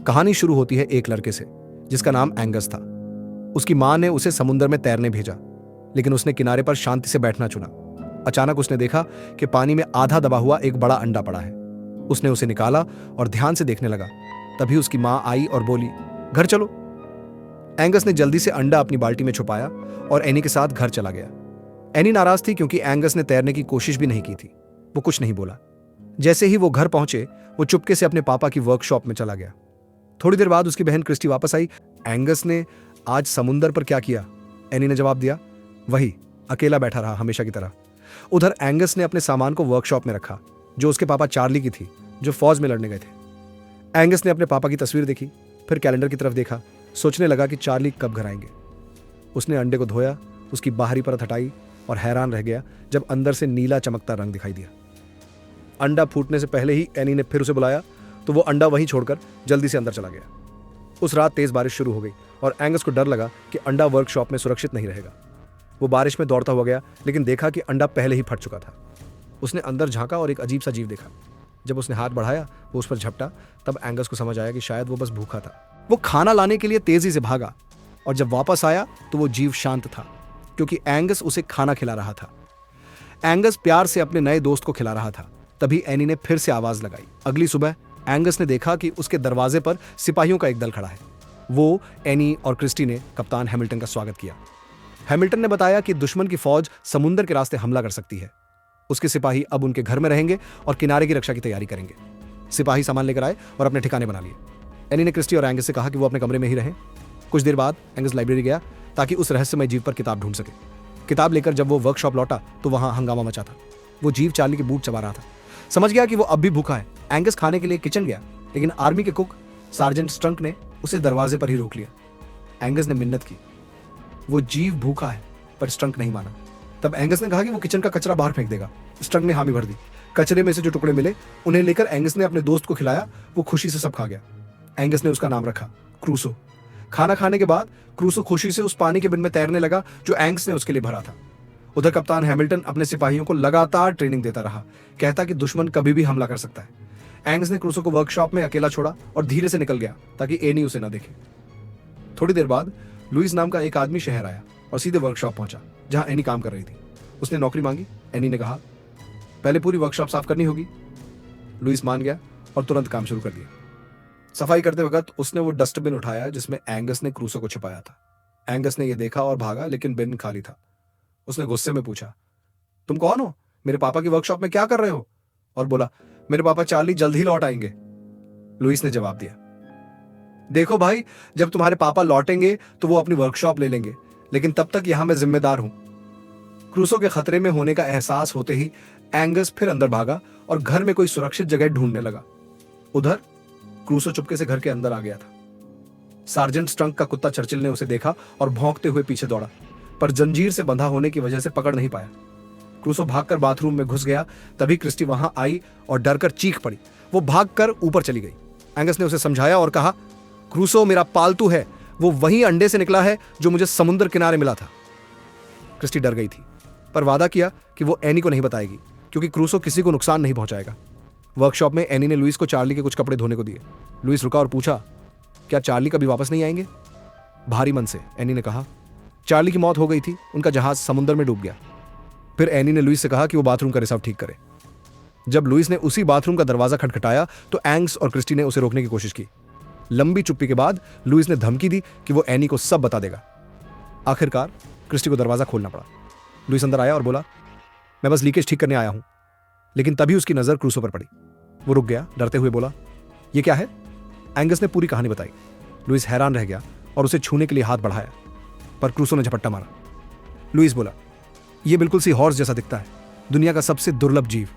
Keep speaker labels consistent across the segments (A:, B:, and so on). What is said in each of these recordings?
A: कहानी शुरू होती है एक लड़के से जिसका नाम एंगस था। उसकी मां ने उसे समुद्र में तैरने भेजा, लेकिन उसने किनारे पर शांति से बैठना चुना। अचानक उसने देखा कि पानी में आधा दबा हुआ एक बड़ा अंडा पड़ा है। उसने उसे निकाला और ध्यान से देखने लगा। तभी उसकी मां आई और बोली, घर चलो। एंगस ने जल्दी से अंडा अपनी बाल्टी में छुपाया और एनी के साथ घर चला गया। एनी नाराज थी क्योंकि एंगस ने तैरने की कोशिश भी नहीं की थी। वो कुछ नहीं बोला। जैसे ही वो घर पहुंचे, वो चुपके से अपने पापा की वर्कशॉप में चला गया। थोड़ी देर बाद उसकी बहन क्रिस्टी वापस आई। एंगस ने आज समुंदर पर क्या किया? एनी ने जवाब दिया, वही, अकेला बैठा रहा हमेशा की तरह। उधर एंगस ने अपने सामान को वर्कशॉप में रखा, जो उसके पापा चार्ली की थी, जो फौज में लड़ने गए थे। एंगस ने अपने पापा की तस्वीर देखी, फिर कैलेंडर की तरफ देखा। सोचने लगा कि चार्ली कब घर आएंगे। उसने अंडे को धोया, उसकी बाहरी परत हटाई और हैरान रह गया जब अंदर से नीला चमकता रंग दिखाई दिया। अंडा फूटने से पहले ही एनी ने फिर उसे बुलाया, तो वो अंडा वहीं छोड़कर जल्दी से अंदर चला गया। उस रात तेज बारिश शुरू हो गई और एंगस को डर लगा कि अंडा वर्कशॉप में सुरक्षित नहीं रहेगा। वो बारिश में दौड़ता हुआ गया, लेकिन देखा कि अंडा पहले ही फट चुका था। उसने अंदर झांका और एक अजीब सा जीव देखा। जब उसने हाथ बढ़ाया, वो उस पर झपटा। तब एंगस को समझ आया कि शायद वो बस भूखा था। वो खाना लाने के लिए तेजी से भागा और जब वापस आया तो वो जीव शांत था, क्योंकि एंगस उसे खाना खिला रहा था। एंगस प्यार से अपने नए दोस्त को खिला रहा था। तभी एनी ने फिर से आवाज लगाई। अगली सुबह एंगस ने देखा कि उसके दरवाजे पर सिपाहियों का एक दल खड़ा है। वो, एनी और क्रिस्टी ने कप्तान हैमिल्टन का स्वागत किया। हैमिल्टन ने बताया कि दुश्मन की फौज समुद्र के रास्ते हमला कर सकती है। उसके सिपाही अब उनके घर में रहेंगे और किनारे की रक्षा की तैयारी करेंगे। सिपाही सामान लेकर आए और अपने ठिकाने बना लिए। एनी ने क्रिस्टी और एंगस से कहा कि वो अपने कमरे में ही रहें। कुछ देर बाद एंगस लाइब्रेरी गया ताकि उस रहस्यमय जीव पर किताब ढूंढ सके। किताब लेकर जब वो वर्कशॉप लौटा तो वहां हंगामा मचा था। वो जीव चार्ली के बूट चबा रहा था। समझ गया कि वो अब भी भूखा है। एंगस खाने के लिए किचन गया, लेकिन आर्मी के कुक सार्जेंट स्ट्रंक ने उसे दरवाजे पर ही रोक लिया। एंगस ने मिन्नत की। वो जीव भूखा है, पर स्ट्रंक नहीं माना। तब एंगस ने कहा कि वो किचन का कचरा बाहर फेंक देगा। स्ट्रंक ने हामी भर दी। कचरे में से जो टुकड़े मिले उन्हें लेकर एंगस ने अपने दोस्त को खिलाया। वो खुशी से सब खा गया। एंगस ने उसका नाम रखा क्रूसो। खाना खाने के बाद क्रूसो खुशी से उस पानी के बिन में तैरने लगा जो एंगस ने उसके लिए भरा था। उधर कप्तान हैमिल्टन अपने सिपाहियों को लगातार ट्रेनिंग देता रहा, कहता कि दुश्मन कभी भी हमला कर सकता है। एंगस ने क्रूसो को वर्कशॉप में अकेला छोड़ा और धीरे से निकल गया ताकि एनी उसे न देखे। थोड़ी देर बाद लुइस नाम का एक आदमी शहर आया और सीधे वर्कशॉप पहुंचा जहां एनी काम कर रही थी। उसने नौकरी मांगी। एनी ने कहा, पहले पूरी वर्कशॉप साफ करनी होगी। लुइस मान गया और तुरंत काम शुरू कर दिया। सफाई करते वक्त उसने वो डस्टबिन उठाया जिसमें एंगस ने क्रूसो को छुपाया था। एंगस ने यह देखा और भागा, लेकिन बिन खाली था। उसने गुस्से में पूछा, तुम कौन हो? मेरे पापा की वर्कशॉप में क्या कर रहे हो? और बोला, मेरे पापा चार्ली जल्द ही लौट आएंगे। लुइस ने जवाब दिया, देखो भाई, जब तुम्हारे पापा लौटेंगे तो वो अपनी वर्कशॉप ले लेंगे, लेकिन तब तक यहां मैं जिम्मेदार हूं। क्रूसो के खतरे में होने का एहसास होते ही एंगस फिर अंदर भागा और घर में कोई सुरक्षित जगह ढूंढने लगा। उधर क्रूसो चुपके से घर के अंदर आ गया था। सार्जेंट स्ट्रंक का कुत्ता चर्चिल ने उसे देखा और भौंकते हुए पीछे दौड़ा, पर जंजीर से बंधा होने की वजह से पकड़ नहीं पाया। क्रूसो भागकर बाथरूम में घुस गया। तभी क्रिस्टी वहां आई और डरकर चीख पड़ी। वो भागकर ऊपर चली गई। एंगस ने उसे समझाया और कहा, क्रूसो मेरा पालतू है, वो वही अंडे से निकला है जो मुझे समुद्र किनारे मिला था। क्रिस्टी डर गई थी, पर वादा किया कि वो एनी को नहीं बताएगी, क्योंकि क्रूसो किसी को नुकसान नहीं पहुंचाएगा। वर्कशॉप में एनी ने लुइस को चार्ली के कुछ कपड़े धोने को दिए। लुइस रुका और पूछा, क्या चार्ली कभी वापस नहीं आएंगे? भारी मन से एनी ने कहा, चार्ली की मौत हो गई थी, उनका जहाज समुद्र में डूब गया। फिर एनी ने लुइस से कहा कि वो बाथरूम का रिसाव ठीक करे। जब लुइस ने उसी बाथरूम का दरवाजा खटखटाया तो एंग्स और क्रिस्टी ने उसे रोकने की कोशिश की। लंबी चुप्पी के बाद लुइस ने धमकी दी कि वो एनी को सब बता देगा। आखिरकार क्रिस्टी को दरवाजा खोलना पड़ा। लुइस अंदर आया और बोला, मैं बस लीकेज ठीक करने आया हूं। लेकिन तभी उसकी नजर क्रूसो पर पड़ी। वो रुक गया, डरते हुए बोला, ये क्या है? एंगस ने पूरी कहानी बताई। लुइस हैरान रह गया और उसे छूने के लिए हाथ बढ़ाया, पर क्रूसो ने झपट्टा मारा। लुइस बोला, यह बिल्कुल सी हॉर्स जैसा दिखता है, दुनिया का सबसे दुर्लभ जीव।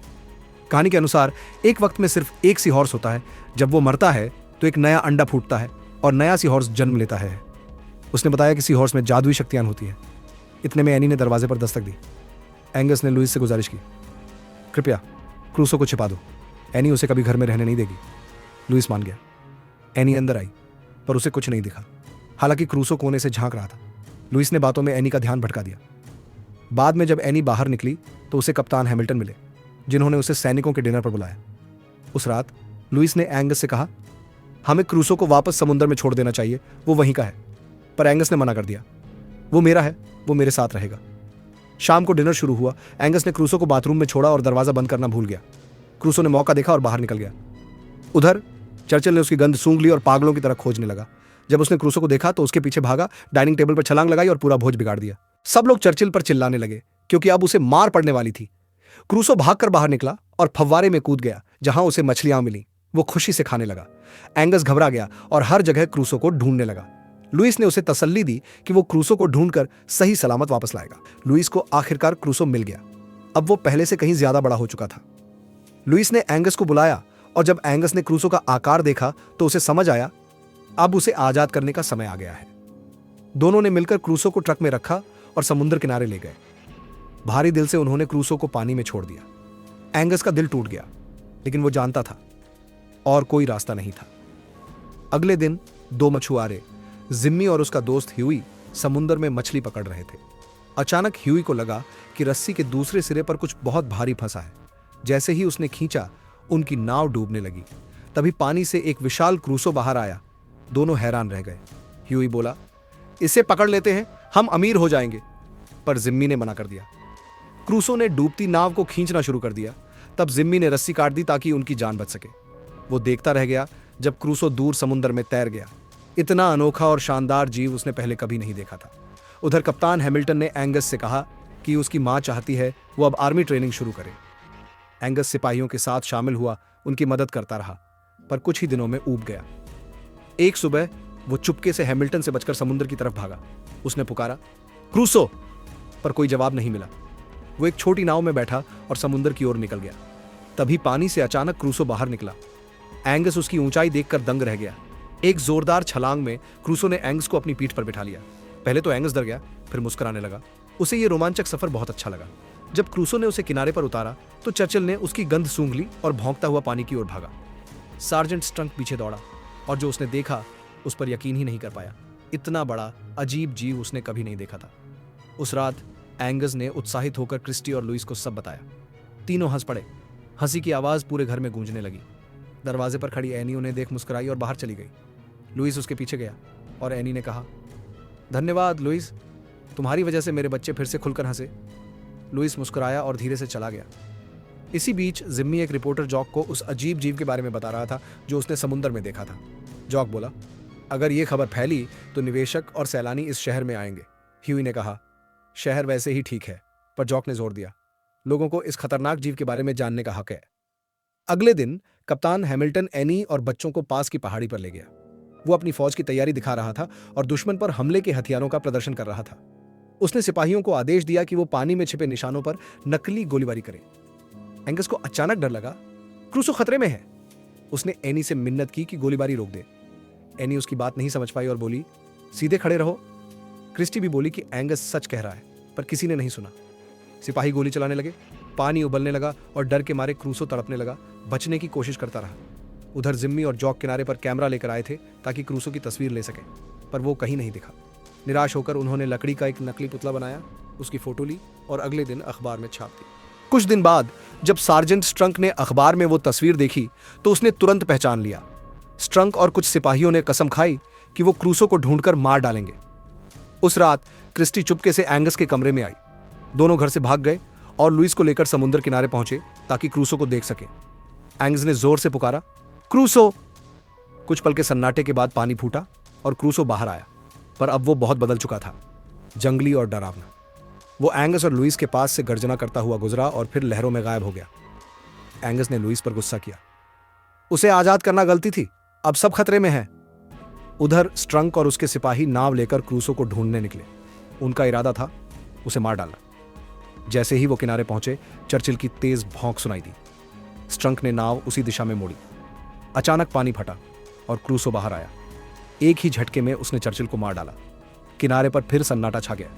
A: कहानी के अनुसार एक वक्त में सिर्फ एक सी हॉर्स होता है। जब वो मरता है तो एक नया अंडा फूटता है और नया सी हॉर्स जन्म लेता है। उसने बताया कि सी हॉर्स में जादुई शक्तियां होती है। इतने में एनी ने दरवाजे पर दस्तक दी। एंगस ने लुइस से गुजारिश की, कृपया क्रूसो को छिपा दो, एनी उसे कभी घर में रहने नहीं देगी। लुइस मान गया। एनी अंदर आई, पर उसे कुछ नहीं दिखा। हालांकि क्रूसो कोने से झांक रहा था। लुइस ने बातों में एनी का ध्यान भटका दिया। बाद में जब एनी बाहर निकली तो उसे कप्तान हैमिल्टन मिले, जिन्होंने उसे सैनिकों के डिनर पर बुलाया। उस रात लुइस ने एंगस से कहा, हमें क्रूसो को वापस समुद्र में छोड़ देना चाहिए, वो वहीं का है। पर एंगस ने मना कर दिया। वो मेरा है, वो मेरे साथ रहेगा। शाम को डिनर शुरू हुआ। एंगस ने क्रूसो को बाथरूम में छोड़ा और दरवाजा बंद करना भूल गया। क्रूसो ने मौका देखा और बाहर निकल गया। उधर चर्चिल ने उसकी गंध सूंघ ली और पागलों की तरह खोजने लगा। जब उसने क्रूसो को देखा तो उसके पीछे भागा, डाइनिंग टेबल पर छलांग लगाई और पूरा भोज बिगाड़ दिया। सब लोग चर्चिल पर चिल्लाने लगे क्योंकि अब उसे मार पड़ने वाली थी। क्रूसो भागकर बाहर निकला और फव्वारे में कूद गया जहां उसे मछलियां मिली। वो खुशी से खाने लगा। एंगस घबरा गया और हर जगह क्रूसो को ढूंढने लगा। लुइस ने उसे तसल्ली दी कि वो क्रूसो को ढूंढकर सही सलामत वापस लाएगा। लुइस को आखिरकार क्रूसो मिल गया। अब वो पहले से कहीं ज्यादा बड़ा हो चुका था। लुइस ने एंगस को बुलाया और जब एंगस ने क्रूसो का आकार देखा तो उसे समझ आया अब उसे आजाद करने का समय आ गया है। दोनों ने मिलकर क्रूसो को ट्रक में रखा और समुद्र किनारे ले गए। भारी दिल से उन्होंने क्रूसो को पानी में छोड़ दिया। एंगस का दिल टूट गया, लेकिन वो जानता था और कोई रास्ता नहीं था। अगले दिन दो मछुआरे, जिम्मी और उसका दोस्त ह्यूई, समुद्र में मछली पकड़ रहे थे। अचानक ह्यूई को लगा कि रस्सी के दूसरे सिरे पर कुछ बहुत भारी फंसा है। जैसे ही उसने खींचा, उनकी नाव डूबने लगी। तभी पानी से एक विशाल क्रूसो बाहर आया। दोनों हैरान रह गए। ह्यूई बोला, इसे पकड़ लेते हैं, हम अमीर हो जाएंगे। पर जिम्मी ने मना कर दिया। क्रूसो ने डूबती नाव को खींचना शुरू कर दिया। तब जिम्मी ने रस्सी काट दी ताकि उनकी जान बच सके। वो देखता रह गया जब क्रूसो दूर समुद्र में तैर गया। इतना अनोखा और शानदार जीव उसने पहले कभी नहीं देखा था। उधर कप्तान हैमिल्टन ने एंगस से कहा कि उसकी मां चाहती है वो अब आर्मी ट्रेनिंग शुरू करे। एंगस सिपाहियों के साथ शामिल हुआ, उनकी मदद करता रहा, पर कुछ ही दिनों में ऊब गया। एक सुबह वो चुपके से हैमिल्टन से बचकर समुद्र की तरफ भागा। उसने पुकारा, क्रूसो, पर कोई जवाब नहीं मिला। वो एक छोटी नाव में बैठा और समुद्र की ओर निकल गया। तभी पानी से अचानक क्रूसो बाहर निकला। एंगस उसकी ऊंचाई देखकर दंग रह गया। एक जोरदार छलांग में क्रूसो ने एंगस को अपनी पीठ पर बिठा लिया। पहले तो एंगस डर गया, फिर मुस्कुराने लगा। उसे यह रोमांचक सफर बहुत अच्छा लगा। जब क्रूसो ने उसे किनारे पर उतारा तो चर्चिल ने उसकी गंध सूंघ ली और भौंकता हुआ पानी की ओर भागा। सार्जेंट स्ट्रंक पीछे दौड़ा और जो उसने देखा उस पर यकीन ही नहीं कर पाया। इतना बड़ा अजीब जीव उसने कभी नहीं देखा था। उस रात एंगस ने उत्साहित होकर क्रिस्टी और लुइस को सब बताया। तीनों हंस पड़े। हंसी की आवाज पूरे घर में गूंजने लगी। दरवाजे पर खड़ी एनी उन्हें देख मुस्कुराई और बाहर चली गई। लुइस उसके पीछे गया और एनी ने कहा, धन्यवाद लुइस, तुम्हारी वजह से मेरे बच्चे फिर से खुलकर हंसे। लुइस मुस्कुराया और धीरे से चला गया। इसी बीच जिम्मी एक रिपोर्टर जॉक को उस अजीब जीव के बारे में बता रहा था जो उसने समुद्र में देखा था। जॉक बोला, अगर ये खबर फैली तो निवेशक और सैलानी इस शहर में आएंगे। ह्यूई ने कहा, शहर वैसे ही ठीक है, पर जॉक ने जोर दिया, लोगों को इस खतरनाक जीव के बारे में जानने का हक है। अगले दिन कप्तान हैमिल्टन एनी और बच्चों को पास की पहाड़ी पर ले गया। वो अपनी फौज की तैयारी दिखा रहा था और दुश्मन पर हमले के हथियारों का प्रदर्शन कर रहा था। उसने सिपाहियों को आदेश दिया कि वो पानी में छिपे निशानों पर नकली गोलीबारी करें। एंगस को अचानक डर लगा, क्रूसो खतरे में है। उसने एनी से मिन्नत की कि गोलीबारी रोक दे। एनी उसकी बात नहीं समझ पाई और बोली, सीधे खड़े रहो। क्रिस्टी भी बोली कि एंगस सच कह रहा है, पर किसी ने नहीं सुना। सिपाही गोली चलाने लगे। पानी उबलने लगा और डर के मारे क्रूसो तड़पने लगा। बचने की कोशिश करता रहा। उधर जिम्मी और जॉक किनारे पर कैमरा लेकर आए थे ताकि क्रूसो की तस्वीर ले सके, पर वो कहीं नहीं दिखा। निराश होकर उन्होंने लकड़ी का एक नकली पुतला बनाया, उसकी फोटो ली और अगले दिन अखबार में छाप दी। कुछ दिन बाद जब सार्जेंट स्ट्रंक ने अखबार में वो तस्वीर देखी तो उसने तुरंत पहचान लिया। स्ट्रंक और कुछ सिपाहियों ने कसम खाई कि वो क्रूसो को ढूंढकर मार डालेंगे। उस रात क्रिस्टी चुपके से एंगस के कमरे में आई। दोनों घर से भाग गए और लुइस को लेकर समुद्र किनारे पहुंचे ताकि क्रूसो को देख सके। एंगस ने जोर से पुकारा, क्रूसो। कुछ पल के सन्नाटे के बाद पानी फूटा और क्रूसो बाहर आया, पर अब वो बहुत बदल चुका था, जंगली और डरावना। वो एंगस और लुइस के पास से गर्जना करता हुआ गुजरा और फिर लहरों में गायब हो गया। एंगस ने लुइस पर गुस्सा किया, उसे आजाद करना गलती थी, अब सब खतरे में हैं। उधर स्ट्रंक और उसके सिपाही नाव लेकर क्रूसो को ढूंढने निकले। उनका इरादा था उसे मार डालना। जैसे ही वो किनारे पहुंचे, चर्चिल की तेज भौंक सुनाई दी। स्ट्रंक ने नाव उसी दिशा में मोड़ी। अचानक पानी फटा और क्रूसो बाहर आया। एक ही झटके में उसने चर्चिल को मार डाला। किनारे पर फिर सन्नाटा छा गया।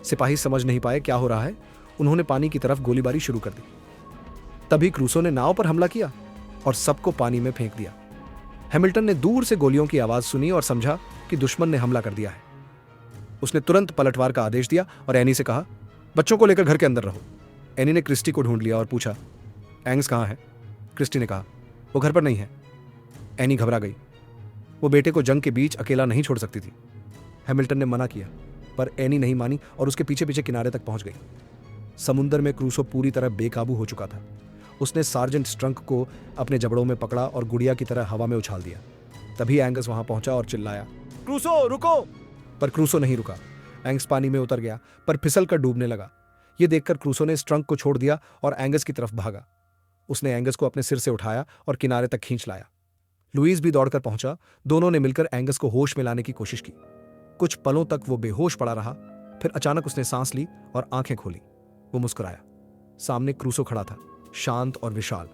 A: सिपाही समझ नहीं पाए क्या हो रहा है। उन्होंने पानी की तरफ गोलीबारी शुरू कर दी। तभी क्रूसो ने नाव पर हमला किया और सबको पानी में फेंक दिया। हैमिल्टन ने दूर से गोलियों की आवाज सुनी और समझा कि दुश्मन ने हमला कर दिया है। उसने तुरंत पलटवार का आदेश दिया और एनी से कहा, बच्चों को लेकर घर के अंदर रहो। एनी ने क्रिस्टी को ढूंढ लिया और पूछा, एंगस कहाँ है? क्रिस्टी ने कहा, वो घर पर नहीं है। एनी घबरा गई। वो बेटे को जंग के बीच अकेला नहीं छोड़ सकती थी। हैमिल्टन ने मना किया, पर एनी नहीं मानी और उसके पीछे पीछे किनारे तक पहुंच गई। समुंदर में क्रूसो पूरी तरह बेकाबू हो चुका था। उसने सार्जेंट स्ट्रंक को अपने जबड़ों में पकड़ा और गुड़िया की तरह हवा में उछाल दिया। तभी एंगस वहां पहुंचा और चिल्लाया, क्रूसो रुको! पर क्रूसो नहीं रुका। एंगस पानी में उतर गया, पर फिसल कर डूबने लगा। यह देखकर क्रूसो ने स्ट्रंक को छोड़ दिया और एंगस की तरफ भागा। उसने एंगस को अपने सिर से उठाया और किनारे तक खींच लाया। लुईस भी दौड़कर पहुंचा। दोनों ने मिलकर एंगस को होश में लाने की कोशिश की। कुछ पलों तक वो बेहोश पड़ा रहा, फिर अचानक उसने सांस ली और आंखें खोली। वो मुस्कुराया। सामने क्रूसो खड़ा था, शांत और विशाल।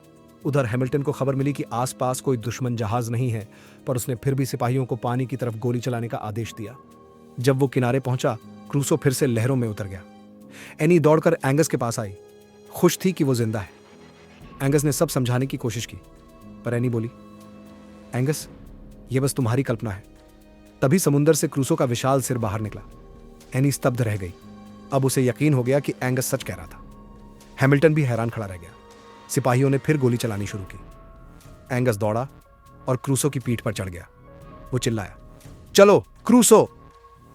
A: उधर हैमिल्टन को खबर मिली कि आसपास कोई दुश्मन जहाज नहीं है, पर उसने फिर भी सिपाहियों को पानी की तरफ गोली चलाने का आदेश दिया। जब वो किनारे पहुंचा, क्रूसो फिर से लहरों में उतर गया। एनी दौड़कर एंगस के पास आई, खुश थी कि वो जिंदा है। एंगस ने सब समझाने की कोशिश की, पर एनी बोली, एंगस, ये बस तुम्हारी कल्पना है। तभी समुंदर से क्रूसो का विशाल सिर बाहर निकला। एनी स्तब्ध रह गई। अब उसे यकीन हो गया कि एंगस सच कह रहा था। हैमिल्टन भी हैरान खड़ा रह गया। सिपाहियों ने फिर गोली चलानी शुरू की। एंगस दौड़ा और क्रूसो की पीठ पर चढ़ गया। वो चिल्लाया, चलो क्रूसो!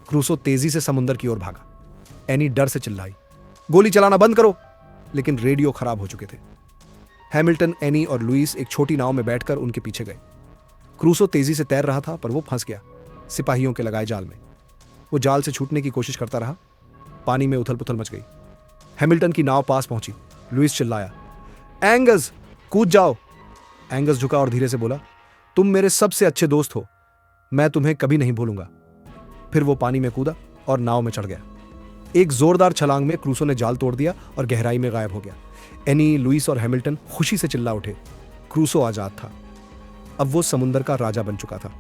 A: क्रूसो तेजी से समुंदर की ओर भागा। एनी डर से चिल्लाई, गोली चलाना बंद करो! लेकिन रेडियो खराब हो चुके थे। हैमिल्टन, एनी और लुईस एक छोटी नाव में बैठकर उनके पीछे गए। क्रूसो तेजी से तैर रहा था, पर वो फंस गया सिपाहियों के लगाए जाल में। वो जाल से छूटने की कोशिश करता रहा। पानी में उथल पुथल मच गई। हैमिल्टन की नाव पास पहुंची। लुईस चिल्लाया, एंगस, कूद जाओ! एंगस झुका और धीरे से बोला, तुम मेरे सबसे अच्छे दोस्त हो, मैं तुम्हें कभी नहीं भूलूंगा। फिर वो पानी में कूदा और नाव में चढ़ गया। एक जोरदार छलांग में क्रूसो ने जाल तोड़ दिया और गहराई में गायब हो गया। एनी, लुईस और हैमिल्टन खुशी से चिल्ला उठे। क्रूसो आजाद था। अब वो समुंदर का राजा बन चुका था।